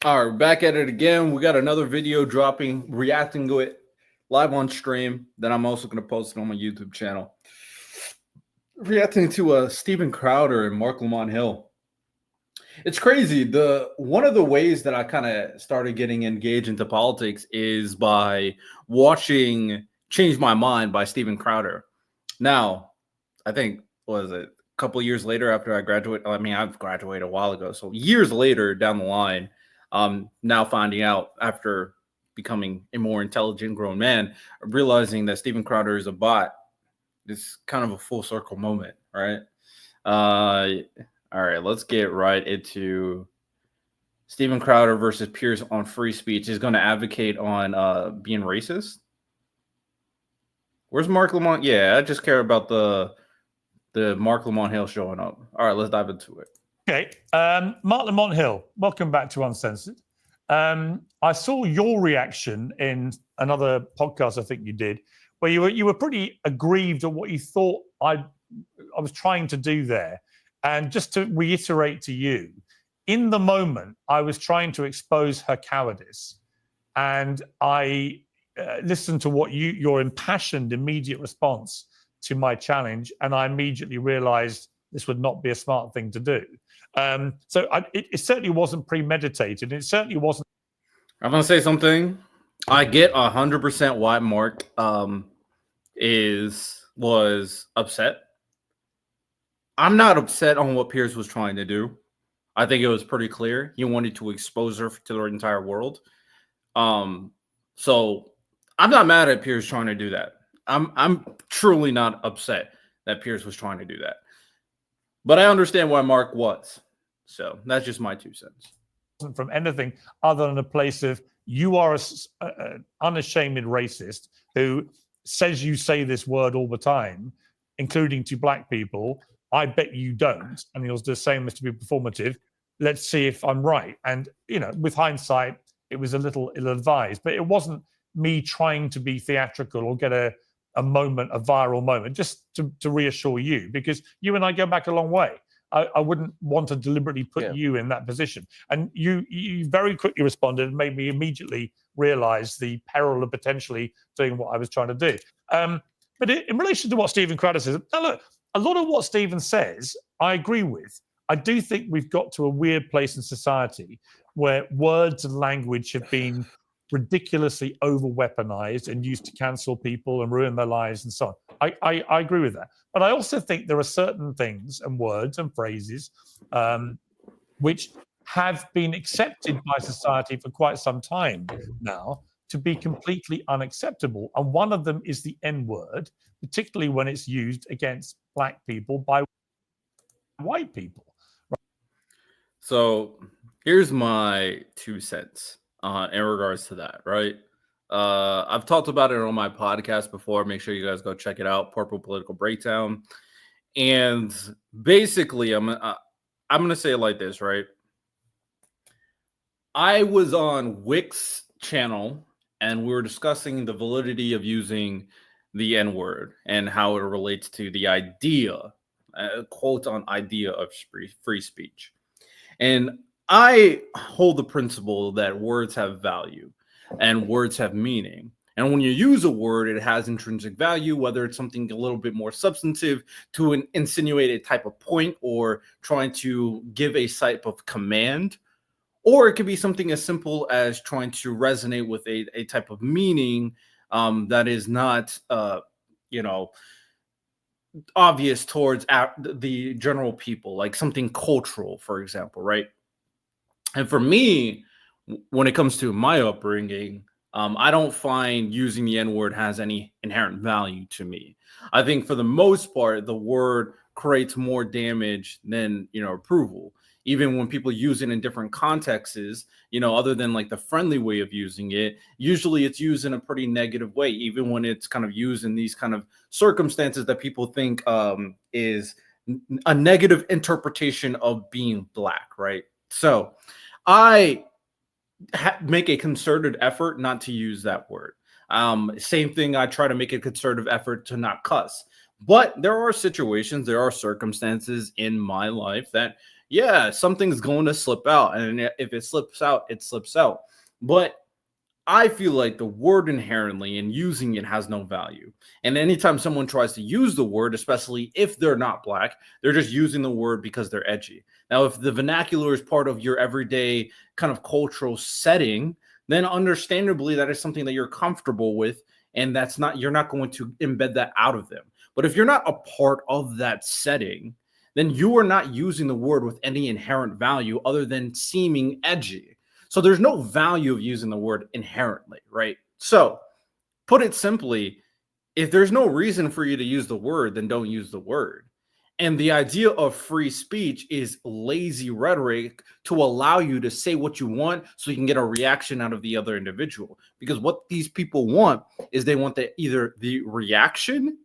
All right, back at it again. We got another video dropping, reacting to it live on stream. Then I'm also going to post it on my YouTube channel. Reacting to Steven Crowder and Marc Lamont Hill. It's crazy. The one of the ways that I kind of started getting engaged into politics is by watching "Change My Mind" by Steven Crowder. Now, I think what was it a couple years later after I graduated. I mean, I've graduated a while ago, so years later down the line, now finding out after becoming a more intelligent grown man, realizing that Steven Crowder is a bot. It's kind of a full circle moment, right? All right, let's get right into Steven Crowder versus Piers on free speech. Is going to advocate on being racist. Where's Marc Lamont? Yeah, I just care about the Marc Lamont Hill showing up. All right, let's dive into it. Okay, Marc Lamont Hill, welcome back to Uncensored. I saw your reaction in another podcast I think you did, where you were pretty aggrieved at what you thought I was trying to do there. And just to reiterate to you, in the moment, I was trying to expose her cowardice. And I listened to what your impassioned immediate response to my challenge. And I immediately realized this would not be a smart thing to do. It certainly wasn't premeditated. It certainly wasn't. I'm going to say something. I get 100% why Marc was upset. I'm not upset on what Piers was trying to do. I think it was pretty clear. He wanted to expose her to the entire world. So I'm not mad at Piers trying to do that. I'm truly not upset that Piers was trying to do that. But I understand why Marc was. So that's just my 2 cents. From anything other than a place of you are an unashamed racist who says you say this word all the time, including to black people. I bet you don't. And he was just saying this to be performative. Let's see if I'm right. And, with hindsight, it was a little ill-advised, but it wasn't me trying to be theatrical or get a viral moment, just to reassure you, because you and I go back a long way. I wouldn't want to deliberately put you in that position. And you very quickly responded and made me immediately realize the peril of potentially doing what I was trying to do. But in relation to what Steven Crowder says, now look, a lot of what Steven says, I agree with. I do think we've got to a weird place in society where words and language have been ridiculously over-weaponized and used to cancel people and ruin their lives and so on. I agree with that. But I also think there are certain things and words and phrases which have been accepted by society for quite some time now to be completely unacceptable. And one of them is the N-word, particularly when it's used against black people by white people. Right? So here's my 2 cents in regards to that, right? I've talked about it on my podcast before. Make sure you guys go check it out, Purple Political Breakdown. And basically, I'm going to say it like this, right? I was on Wick's channel, and we were discussing the validity of using the N-word and how it relates to the idea, quote on idea of free speech. And I hold the principle that words have value and words have meaning. And when you use a word, it has intrinsic value, whether it's something a little bit more substantive to insinuate a type of point or trying to give a type of command, or it could be something as simple as trying to resonate with a type of meaning that is not, obvious towards the general people, like something cultural, for example, right? And for me, when it comes to my upbringing, I don't find using the N-word has any inherent value to me. I think for the most part, the word creates more damage than, approval. Even when people use it in different contexts, other than like the friendly way of using it, usually it's used in a pretty negative way, even when it's kind of used in these kind of circumstances that people think is a negative interpretation of being black, right? So I make a concerted effort not to use that word. Same thing, I try to make a concerted effort to not cuss. But there are situations, there are circumstances in my life that, yeah, something's going to slip out. And if it slips out, it slips out. But I feel like the word inherently and using it has no value. And anytime someone tries to use the word, especially if they're not black, they're just using the word because they're edgy. Now, if the vernacular is part of your everyday kind of cultural setting, then understandably that is something that you're comfortable with. And that's not, you're not going to embed that out of them. But if you're not a part of that setting, then you are not using the word with any inherent value other than seeming edgy. So there's no value of using the word inherently, right? So put it simply, if there's no reason for you to use the word, then don't use the word. And the idea of free speech is lazy rhetoric to allow you to say what you want so you can get a reaction out of the other individual. Because what these people want is they want either the reaction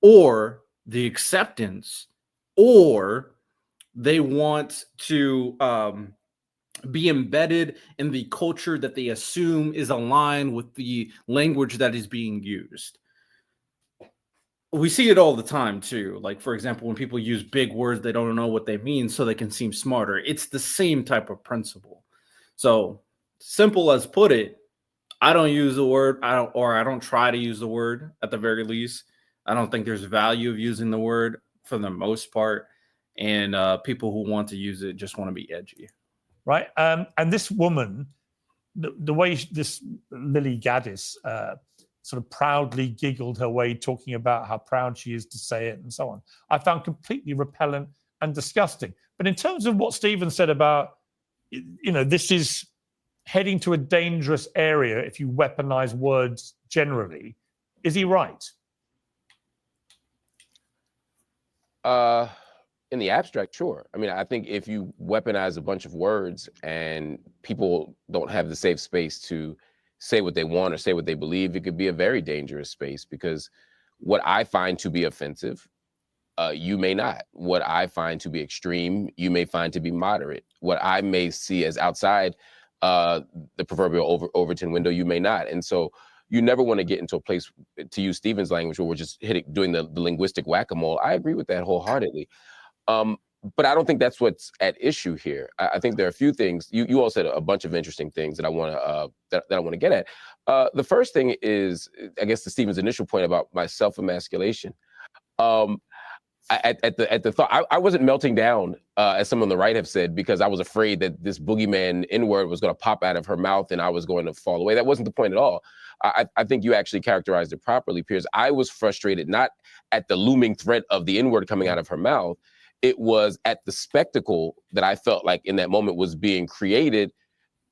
or the acceptance, or they want to be embedded in the culture that they assume is aligned with the language that is being used. We see it all the time too. Like, for example, when people use big words, they don't know what they mean so they can seem smarter. It's the same type of principle. So simple as put it, I don't use the word. I don't try to use the word at the very least. I don't think there's value of using the word for the most part. And people who want to use it just want to be edgy. Right. And this woman, the way this Lily Gaddis sort of proudly giggled her way, talking about how proud she is to say it and so on, I found completely repellent and disgusting. But in terms of what Stephen said about, this is heading to a dangerous area if you weaponize words generally, is he right? In the abstract, sure. I mean, I think if you weaponize a bunch of words and people don't have the safe space to say what they want or say what they believe, it could be a very dangerous space, because what I find to be offensive, you may not. What I find to be extreme, you may find to be moderate. What I may see as outside the proverbial Overton window, you may not. And so you never want to get into a place, to use Stephen's language, where we're just doing the linguistic whack-a-mole. I agree with that wholeheartedly. But I don't think that's what's at issue here. I think there are a few things. You all said a bunch of interesting things that I want to that I want to get at. The first thing is, I guess, to Stephen's initial point about my self-emasculation. At the thought, I wasn't melting down, as some on the right have said, because I was afraid that this boogeyman N-word was going to pop out of her mouth and I was going to fall away. That wasn't the point at all. I think you actually characterized it properly, Piers. I was frustrated not at the looming threat of the N-word coming out of her mouth. It was at the spectacle that I felt like in that moment was being created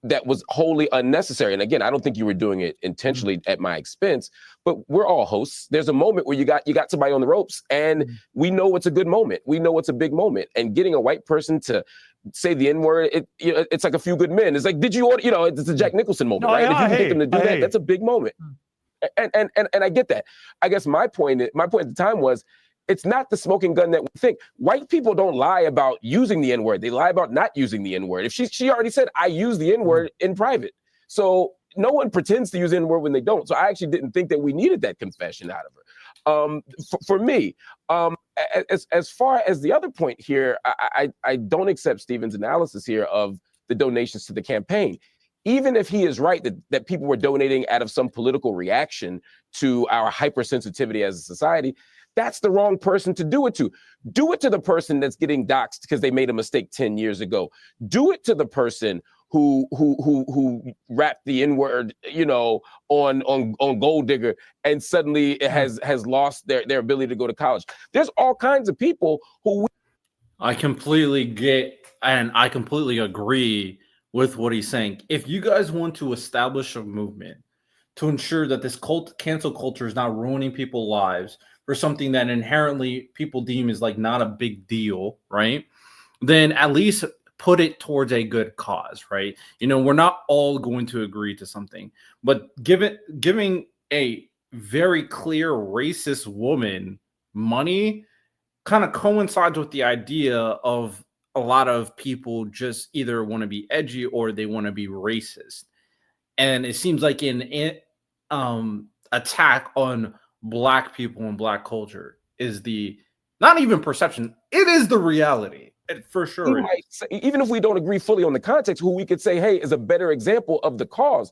that was wholly unnecessary. And again, I don't think you were doing it intentionally at my expense, but we're all hosts. There's a moment where you got somebody on the ropes, and we know it's a good moment. We know it's a big moment. And getting a white person to say the N-word, it's like A Few Good Men. It's like, did you order, it's a Jack Nicholson moment, right? If you can get them to do that, that's a big moment. And I get that. I guess my point at the time was, it's not the smoking gun that we think. White people don't lie about using the N-word. They lie about not using the N-word. If she already said, I use the N-word in private. So no one pretends to use the N-word when they don't. So I actually didn't think that we needed that confession out of her. For me, as far as the other point here, I don't accept Stephen's analysis here of the donations to the campaign. Even if he is right that people were donating out of some political reaction to our hypersensitivity as a society, that's the wrong person to do it to. Do it to the person that's getting doxxed because they made a mistake 10 years ago. Do it to the person who rapped the N-word, on Gold Digger, and suddenly it has lost their ability to go to college. There's all kinds of people who I completely get, and I completely agree with what he's saying. If you guys want to establish a movement to ensure that this cancel culture is not ruining people's lives for something that inherently people deem is like not a big deal, right? Then at least put it towards a good cause, right? We're not all going to agree to something, but giving a very clear racist woman money kind of coincides with the idea of a lot of people just either want to be edgy or they want to be racist. And it seems like an attack on Black people and Black culture is the not even perception, it is the reality. For He sure. might say, even if we don't agree fully on the context, who we could say, hey, is a better example of the cause.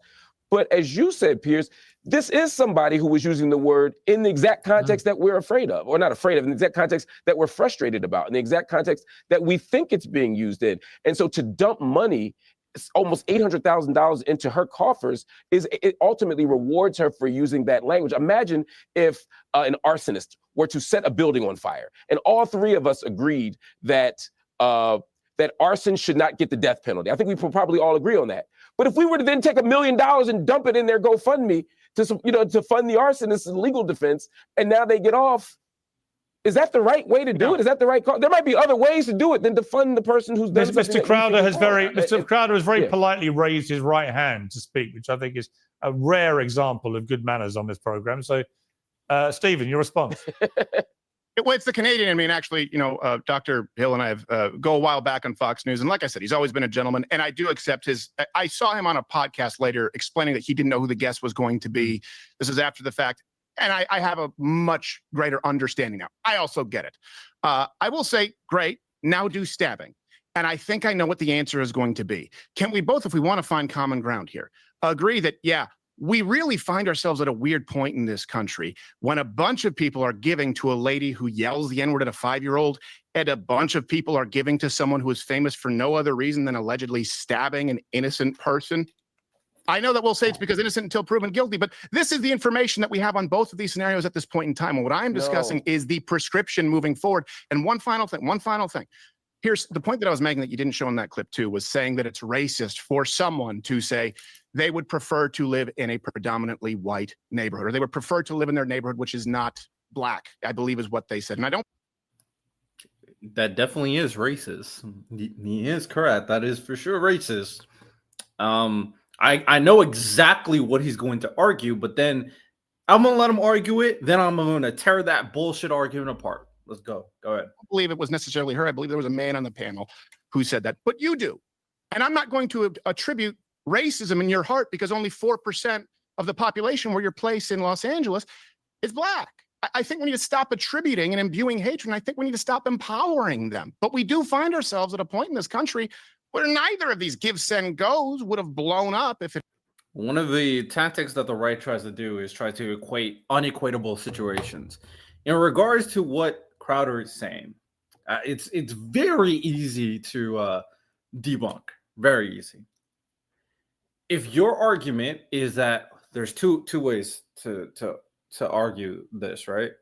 But as you said, Piers, this is somebody who was using the word in the exact context that we're afraid of, or not afraid of, in the exact context that we're frustrated about, in the exact context that we think it's being used in. And so to dump money, almost $800,000 into her coffers, it ultimately rewards her for using that language. Imagine if an arsonist were to set a building on fire, and all three of us agreed that that arson should not get the death penalty. I think we probably all agree on that. But if we were to then take $1 million and dump it in their GoFundMe to fund the arsonist's legal defense, and now they get off, is that the right way to do it? Is that the right call? There might be other ways to do it than to fund the person who's done something. Mr. Crowder has very politely raised his right hand to speak, which I think is a rare example of good manners on this program. So, Stephen, your response. Well, it's the Canadian. I mean, actually, Dr. Hill and I have go a while back on Fox News. And like I said, he's always been a gentleman. And I do accept I saw him on a podcast later explaining that he didn't know who the guest was going to be. This is after the fact. And I have a much greater understanding now. I also get it. I will say, great, now do stabbing. And I think I know what the answer is going to be. Can we both, if we want to find common ground here, agree that, yeah, we really find ourselves at a weird point in this country when a bunch of people are giving to a lady who yells the N-word at a 5-year-old, and a bunch of people are giving to someone who is famous for no other reason than allegedly stabbing an innocent person? I know that we'll say it's because innocent until proven guilty, but this is the information that we have on both of these scenarios at this point in time. And what I'm discussing is the prescription moving forward. And one final thing. Here's the point that I was making that you didn't show in that clip too, was saying that it's racist for someone to say they would prefer to live in a predominantly white neighborhood, or they would prefer to live in their neighborhood, which is not black, I believe is what they said. And I don't. That definitely is racist. He is correct. That is for sure racist. I know exactly what he's going to argue, but then I'm going to let him argue it. Then I'm going to tear that bullshit argument apart. Let's go. Go ahead. I don't believe it was necessarily her. I believe there was a man on the panel who said that, but you do. And I'm not going to attribute racism in your heart because only 4% of the population where you're placed in Los Angeles is black. I think we need to stop attributing and imbuing hatred. And I think we need to stop empowering them. But we do find ourselves at a point in this country where neither of these give, send, goes would have blown up if it. One of the tactics that the right tries to do is try to equate unequatable situations. In regards to what Crowder is saying, it's very easy to debunk. Very easy. If your argument is that there's two ways to argue this, right?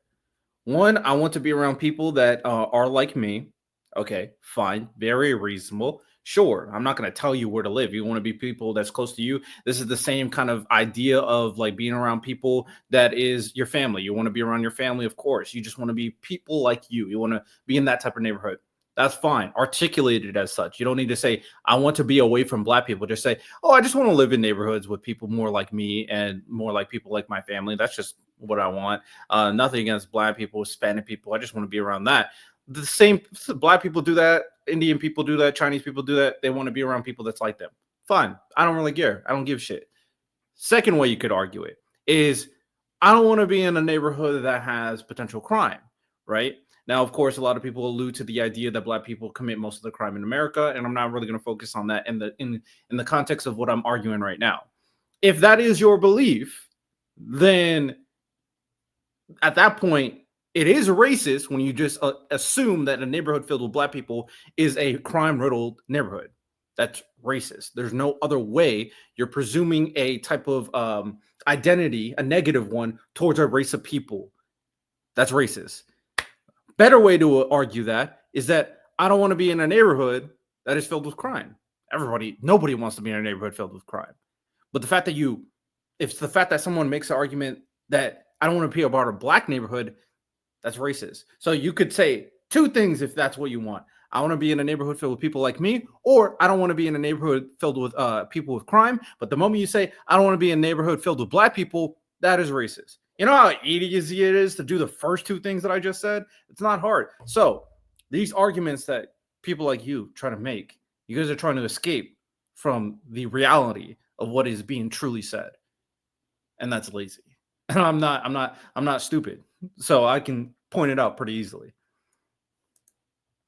One, I want to be around people that are like me. Okay, fine, very reasonable. Sure, I'm not going to tell you where to live. You want to be people that's close to you. This is the same kind of idea of like being around people that is your family. You want to be around your family, of course. You just want to be people like you. You want to be in that type of neighborhood. That's fine. Articulate it as such. You don't need to say, I want to be away from black people. Just say, oh, I just want to live in neighborhoods with people more like me and more like people like my family. That's just what I want. Nothing against black people, Hispanic people. I just want to be around that. The same black people do that. Indian people do that. Chinese people do that. They want to be around people that's like them. Fine. I don't really care. I don't give a shit. Second way you could argue it is I don't want to be in a neighborhood that has potential crime, right? Now, of course, a lot of people allude to the idea that black people commit most of the crime in America, and I'm not really going to focus on that in the context of what I'm arguing right now. If that is your belief, then at that point, it is racist when you just assume that a neighborhood filled with black people is a crime-riddled neighborhood. That's racist. There's no other way. You're presuming a type of identity, a negative one, towards a race of people. That's racist. Better way to argue that is that I don't want to be in a neighborhood that is filled with crime. Nobody wants to be in a neighborhood filled with crime. But the fact that someone makes an argument that I don't want to be about a black neighborhood, that's racist. So you could say two things if that's what you want. I want to be in a neighborhood filled with people like me, or I don't want to be in a neighborhood filled with people with crime. But the moment you say, I don't want to be in a neighborhood filled with black people, that is racist. You know how easy it is to do the first two things that I just said? It's not hard. So these arguments that people like you try to make, you guys are trying to escape from the reality of what is being truly said. And that's lazy. And I'm not stupid. So I can point it out pretty easily.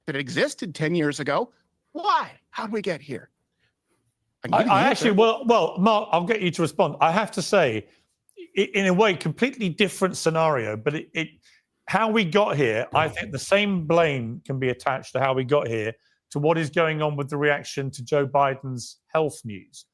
that it existed 10 years ago. Why? How'd we get here? I actually, well, Mark, I'll get you to respond. I have to say, in a way, completely different scenario, but how we got here, I think the same blame can be attached to how we got here to what is going on with the reaction to Joe Biden's health news.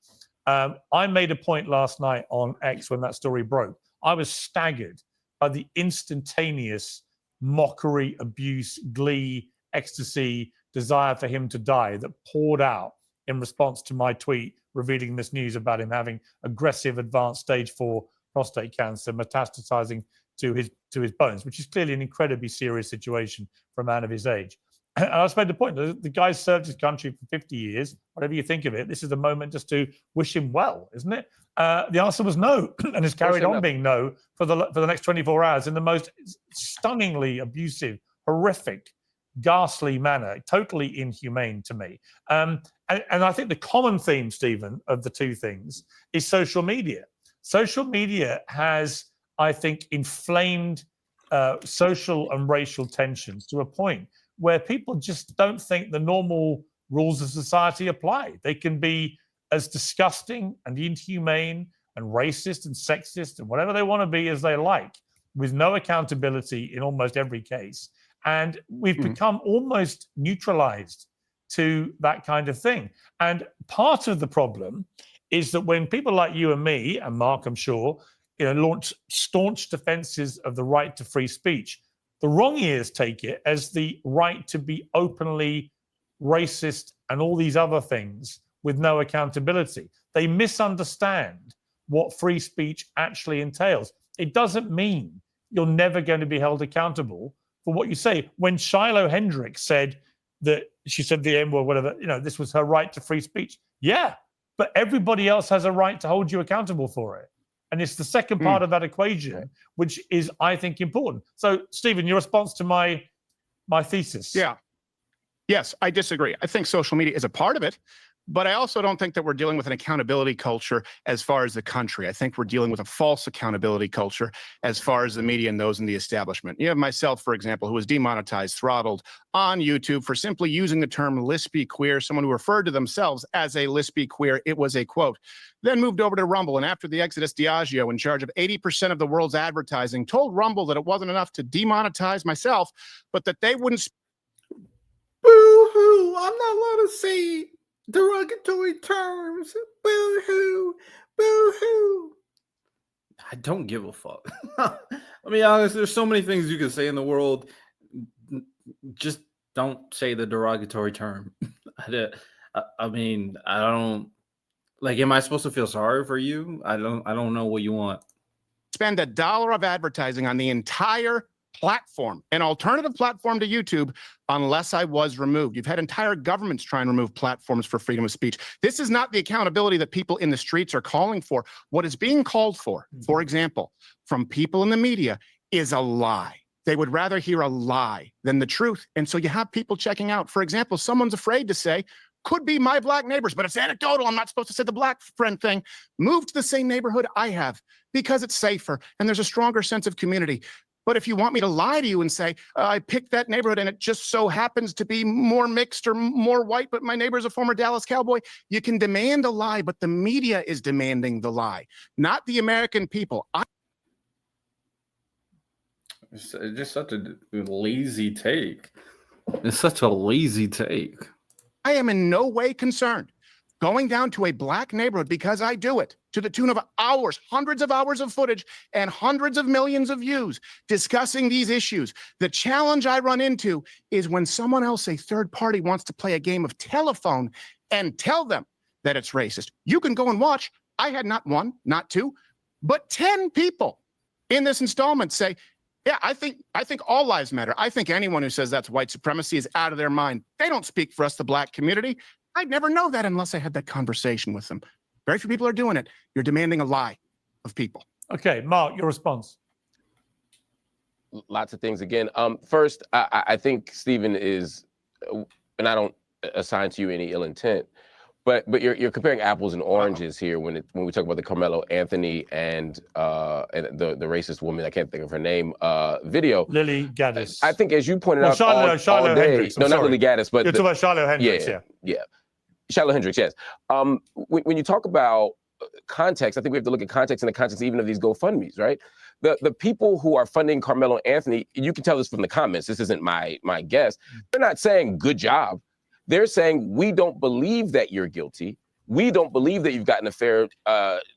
I made a point last night on X when that story broke. I was staggered by the instantaneous mockery, abuse, glee, ecstasy, desire for him to die that poured out in response to my tweet revealing this news about him having aggressive advanced stage 4 prostate cancer metastasizing to his bones, which is clearly an incredibly serious situation for a man of his age. And I just made the point that the guy served his country for 50 years. Whatever you think of it, this is the moment just to wish him well, isn't it? The answer was no, and has carried on being no for the next 24 hours in the most stunningly abusive, horrific, ghastly manner, totally inhumane to me. And I think the common theme, Stephen, of the two things is social media. Social media has, I think, inflamed social and racial tensions to a point where people just don't think the normal rules of society apply. They can be as disgusting and inhumane and racist and sexist and whatever they want to be as they like, with no accountability in almost every case. And we've become almost neutralized to that kind of thing. And part of the problem is that when people like you and me, and Mark, I'm sure, launch staunch defenses of the right to free speech, the wrong ears take it as the right to be openly racist and all these other things with no accountability. They misunderstand what free speech actually entails. It doesn't mean you're never going to be held accountable for what you say. When Shiloh Hendricks said that she said the N word, whatever, this was her right to free speech. Yeah, but everybody else has a right to hold you accountable for it. And it's the second part of that equation, which is, I think, important. So, Stephen, your response to my thesis. Yeah. Yes, I disagree. I think social media is a part of it, but I also don't think that we're dealing with an accountability culture as far as the country. I think we're dealing with a false accountability culture as far as the media and those in the establishment. You have myself, for example, who was demonetized, throttled on YouTube for simply using the term lesbi queer, someone who referred to themselves as a lesbi queer. It was a quote. Then moved over to Rumble, and after the Exodus Diageo, in charge of 80% of the world's advertising, told Rumble that it wasn't enough to demonetize myself, but that they wouldn't. Boo-hoo! I'm not allowed to say derogatory terms. Boo-hoo! Boo-hoo! I don't give a fuck. Let me be honest, there's so many things you can say in the world. Just don't say the derogatory term. I mean, I don't. Like, am I supposed to feel sorry for you? I don't know what you want. Spend $1 of advertising on the entire platform, an alternative platform to YouTube, unless I was removed. You've had entire governments try and remove platforms for freedom of speech. This is not the accountability that people in the streets are calling for. What is being called for example, from people in the media, is a lie. They would rather hear a lie than the truth. And so you have people checking out. For example, someone's afraid to say, could be my black neighbors, but it's anecdotal. I'm not supposed to say the black friend thing. Move to the same neighborhood I have because it's safer and there's a stronger sense of community. But if you want me to lie to you and say, I picked that neighborhood and it just so happens to be more mixed or more white, but my neighbor's a former Dallas Cowboy, you can demand a lie, but the media is demanding the lie, not the American people. It's just such a lazy take. It's such a lazy take. I am in no way concerned going down to a black neighborhood because I do it to the tune of hours, hundreds of hours of footage and hundreds of millions of views discussing these issues. The challenge I run into is when someone else, a third party, wants to play a game of telephone and tell them that it's racist. You can go and watch. I had not one, not two, but 10 people in this installment say, yeah, I think all lives matter. I think anyone who says that's white supremacy is out of their mind. They don't speak for us, the black community. I'd never know that unless I had that conversation with them. Very few people are doing it. You're demanding a lie of people. Okay, Mark, your response. Lots of things. Again, first, I think Stephen is, and I don't assign to you any ill intent, But you're comparing apples and oranges here when we talk about the Carmelo Anthony and the racist woman, I can't think of her name, video. Lily Gaddis. I think, as you pointed out, Charlotte all day. Hendricks. No, not Lily Gaddis, but you're talking about Charlotte Hendricks. Yeah. Charlotte Hendricks. Yes. When you talk about context, I think we have to look at context in the context even of these GoFundMe's, right? The people who are funding Carmelo Anthony, you can tell this from the comments. This isn't my guess. They're not saying good job. They're saying, we don't believe that you're guilty. We don't believe that you've gotten a fair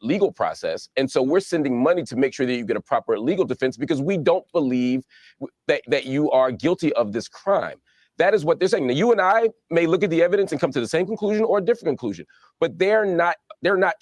legal process. And so we're sending money to make sure that you get a proper legal defense because we don't believe that you are guilty of this crime. That is what they're saying. Now, you and I may look at the evidence and come to the same conclusion or a different conclusion, but they're not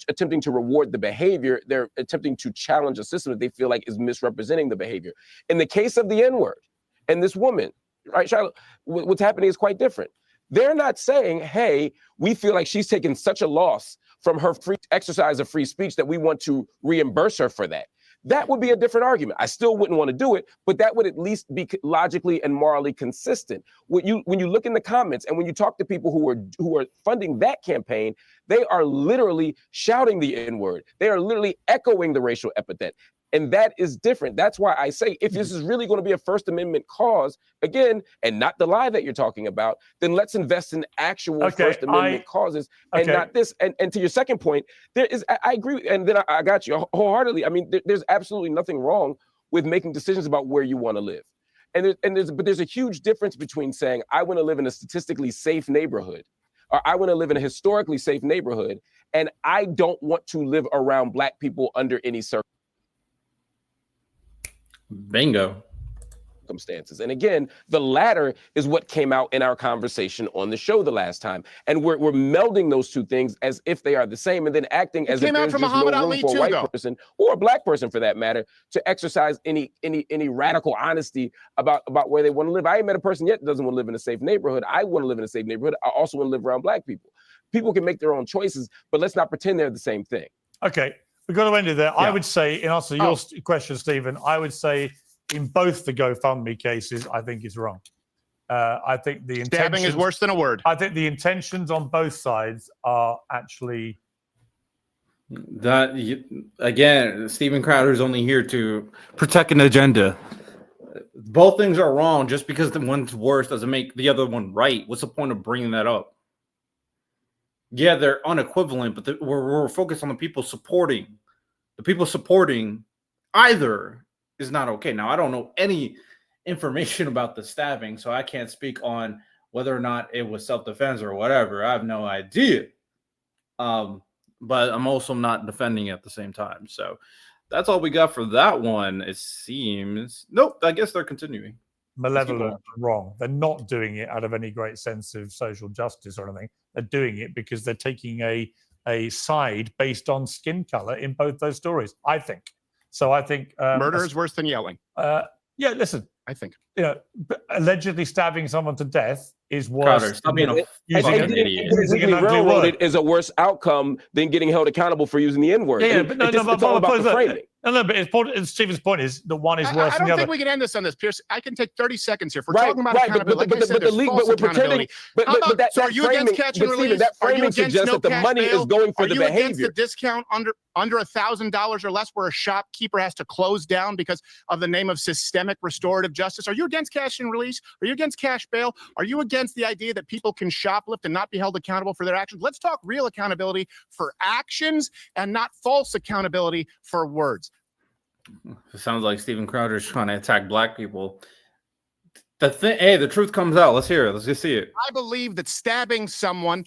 attempting to reward the behavior. They're attempting to challenge a system that they feel like is misrepresenting the behavior. In the case of the N-word and this woman, right, Charlotte, what's happening is quite different. They're not saying, hey, we feel like she's taken such a loss from her free exercise of free speech that we want to reimburse her for that. That would be a different argument. I still wouldn't want to do it, but that would at least be logically and morally consistent. When you look in the comments and when you talk to people who are funding that campaign, they are literally shouting the N-word. They are literally echoing the racial epithet. And that is different. That's why I say, if this is really going to be a First Amendment cause, again, and not the lie that you're talking about, then let's invest in actual First Amendment causes and not this. And to your second point, I agree. And then I got you wholeheartedly. I mean, there's absolutely nothing wrong with making decisions about where you want to live. But there's a huge difference between saying, I want to live in a statistically safe neighborhood, or I want to live in a historically safe neighborhood, and I don't want to live around Black people under any circumstances. Bingo. Circumstances. And again, the latter is what came out in our conversation on the show the last time. And we're melding those two things as if they are the same and then acting as if there's just no room for a white person or a Black person for that matter to exercise any radical honesty about where they want to live. I ain't met a person yet that doesn't want to live in a safe neighborhood. I want to live in a safe neighborhood. I also want to live around Black people. People can make their own choices, but let's not pretend they're the same thing. Okay. We've got to end it there. Yeah. I would say, in answer to your question, Stephen, I would say in both the GoFundMe cases, I think it's wrong. I think the stabbing is worse than a word. I think the intentions on both sides are actually again. Steven Crowder's only here to protect an agenda. Both things are wrong. Just because the one's worse doesn't make the other one right. What's the point of bringing that up? Yeah, they're unequivalent, but we're focused on the people supporting. The people supporting either is not okay. Now, I don't know any information about the stabbing, so I can't speak on whether or not it was self-defense or whatever. I have no idea. But I'm also not defending at the same time. So that's all we got for that one, it seems. Nope, I guess they're continuing. Malevolent, wrong. They're not doing it out of any great sense of social justice or anything. They're doing it because they're taking a side based on skin color in both those stories, I think. So I think murder is worse than yelling. Yeah, listen. I think allegedly stabbing someone to death is worse. Crowder, stop being a fucking idiot. Using railroaded is a worse outcome than getting held accountable for using the N-word. Yeah, but it's all about the framing. No, but Stephen's point is that one is worse than the other. I don't think we can end this on this, Pierce. I can take 30 seconds here. If we're talking about accountability, so are you against catch and release? That framing suggests that the money is going for the behavior. Are you against the discount under $1,000 or less where a shopkeeper has to close down because of the name of systemic restorative justice? Are you against cash and release? Are you against cash bail? Are you against the idea that people can shoplift and not be held accountable for their actions? Let's talk real accountability for actions and not false accountability for words. It sounds like Steven Crowder is trying to attack Black people. The truth comes out. Let's hear it. Let's just see it. I believe that stabbing someone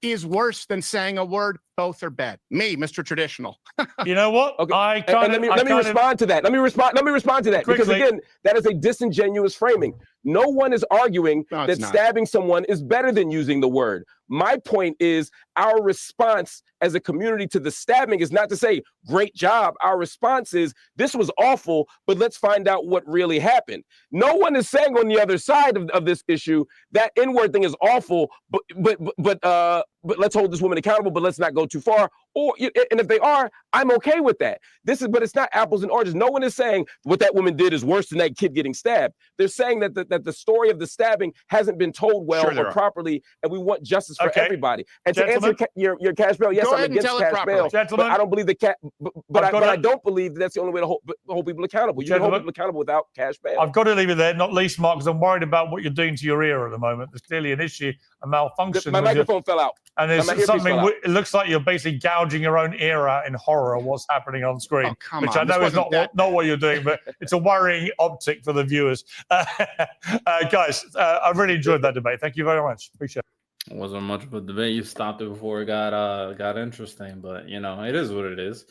is worse than saying a word. Both are bad. Me, Mr. Traditional. You know what? Okay. Let me respond to that. Let me respond to that. Quickly. Because again, that is a disingenuous framing. No one is arguing that stabbing someone is better than using the word. My point is our response as a community to the stabbing is not to say, great job. Our response is, this was awful, but let's find out what really happened. No one is saying on the other side of this issue that N-word thing is awful, but let's hold this woman accountable, but let's not go too far. And if they are, I'm okay with that. But it's not apples and oranges. No one is saying what that woman did is worse than that kid getting stabbed. They're saying that the story of the stabbing hasn't been told well or properly, and we want justice for everybody. And to answer your cash bail, yes, I'm against cash bail, but I don't believe but I don't believe that's the only way to hold people accountable. You can hold people accountable without cash bail. I've got to leave it there, not least, Mark, because I'm worried about what you're doing to your ear at the moment. There's clearly an issue, a malfunction. My microphone fell out. And there's something, it looks like you're basically gouging your own ear out in horror of what's happening on screen, which I know is not what you're doing, but it's a worrying optic for the viewers. Guys, I really enjoyed that debate. Thank you very much. Appreciate it. It wasn't much of a debate. You stopped it before it got interesting, but you know, it is what it is.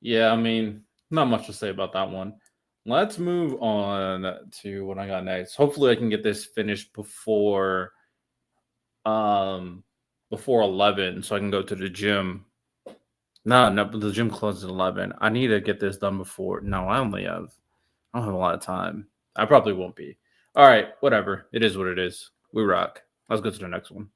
Yeah, I mean, not much to say about that one. Let's move on to what I got next. Hopefully I can get this finished before 11, so I can go to the gym. No, the gym closes at 11. I need to get this done before. No, I don't have a lot of time. I probably won't be. All right, whatever. It is what it is. We rock. Let's go to the next one.